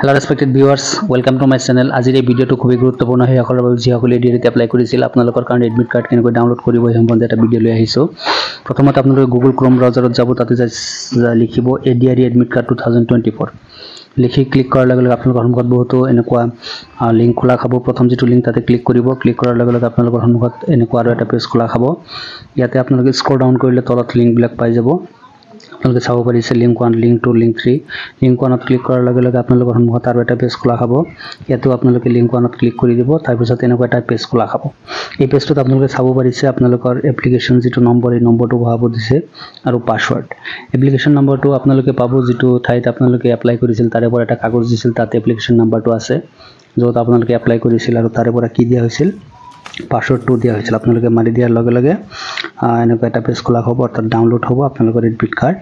Hello respected viewers, welcome to my channel. আজিৰ এই ভিডিওটো খুবই গুৰুত্বপূৰ্ণ হয় সকলৰ বাবে যিসকলে এডিআৰইত এপ্লাই কৰিছিল আপোনালোকৰ কাৰণে এডমিট কাৰ্ড কেনেকৈ ডাউনলোড কৰিব এই সম্বন্ধে এটা ভিডিও লৈ আহিছো। প্ৰথমতে আপোনালোকে গুগল ক্ৰোম ব্ৰাউজাৰত যাব তাতে লিখিব এডিআৰই এডমিট কাৰ্ড 2024 লিখি ক্লিক কৰাৰ লগে লগে আপোনালোকৰ সন্মুখত বহুতো এনেকুৱা লিংক খোলা খাব। প্ৰথম যেটো লিংক তাতে ক্লিক কৰিব, ক্লিক কৰাৰ লগে লগে আপোনালোকৰ সন্মুখত এনেকুৱা আৰু এটা পেজ খোলা খাব। ইয়াতে আপোনালোকে স্ক্ৰল ডাউন কৰিলে তলত লিংক বিলাক পাই যাব। আপোনালোকে চাব পাৰিছে লিংক 1 লিংক 2 লিংক 3 লিংক 1ত ক্লিক কৰাৰ লগে লগে আপোনালোকৰ সন্মুখত আৰু এটা পেজ খোলা খাব। ইয়াতো আপোনালোকে লিংক 1ত ক্লিক কৰি দিব, তাৰ পিছত এনেকুৱা এটা পেজ খোলা খাব। এই পেজটোত আপোনালোকে চাব পাৰিছে আপোনালোকৰ এপ্লিকেশন যেটো নম্বৰ এই নম্বৰটো বহাব দিছে আৰু পাসওয়াৰ্ড। এপ্লিকেশন নম্বৰটো আপোনালোকে পাব যেটো ঠাইত আপোনালোকে এপ্লাই কৰিছিল তাৰে পৰা এটা কাগজ দিছিল, তাতে এপ্লিকেশন নম্বৰটো আছে যত আপোনালোকে এপ্লাই কৰিছিল আৰু তাৰে পৰা কি দিয়া হৈছিল পাসওয়াৰ্ডটো দিয়া হৈছিল। আপোনালোকে মাৰি দিয়াৰ লগে লগে এনেকুৱা এটা পেজ খোলা হ'ব, অৰ্থাৎ ডাউনলোড হ'ব। আপোনালোকৰ এডমিট কাৰ্ড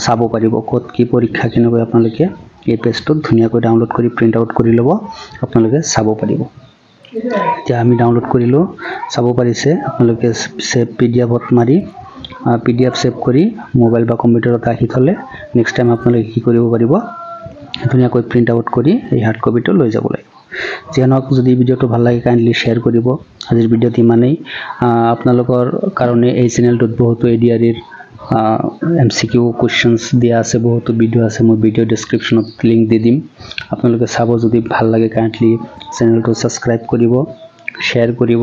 চাব পাৰিব ক'ত কি পৰীক্ষা কেনেকৈ আপোনালোকে এই পেজটো ধুনীয়াকৈ ডাউনলোড কৰি প্ৰিন্ট আউট কৰি ল'ব, আপোনালোকে চাব পাৰিব। এতিয়া আমি ডাউনলোড কৰিলো, চাব পাৰিছে আপোনালোকে সেভ পিডিএফত মাৰি পিডিএফ সেভ কৰি মোবাইল বা কম্পিউটাৰত ৰাখি থলে নেক্সট টাইম আপোনালোকে কি কৰিব পাৰিব ধুনীয়াকৈ প্ৰিন্ট আউট কৰি এই হাৰ্ড কপিটো লৈ যাব লাগিব। যেনক যদি ভিডিওটো ভাল লাগে কাইন্ডলি শেয়াৰ কৰিব। আজিৰ ভিডিওত ইমানেই। আপোনালোকৰ কাৰণে এই চেনেলটোত বহুত এডিআৰইৰ এমসিকিউ কোৱেশ্চনছ দিয়া আছে, বহুত ভিডিও আছে, মই ভিডিও ডেসক্ৰিপচনত লিংক দি দিম। আপোনালোকে চাব, যদি ভাল লাগে কাইন্ডলি চেনেলটো সাবস্ক্ৰাইব কৰিব, শেয়াৰ কৰিব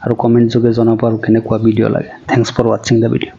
আৰু কমেন্ট যোগে জনাব আৰু কেনেকুৱা ভিডিও লাগে। Thanks for watching the video.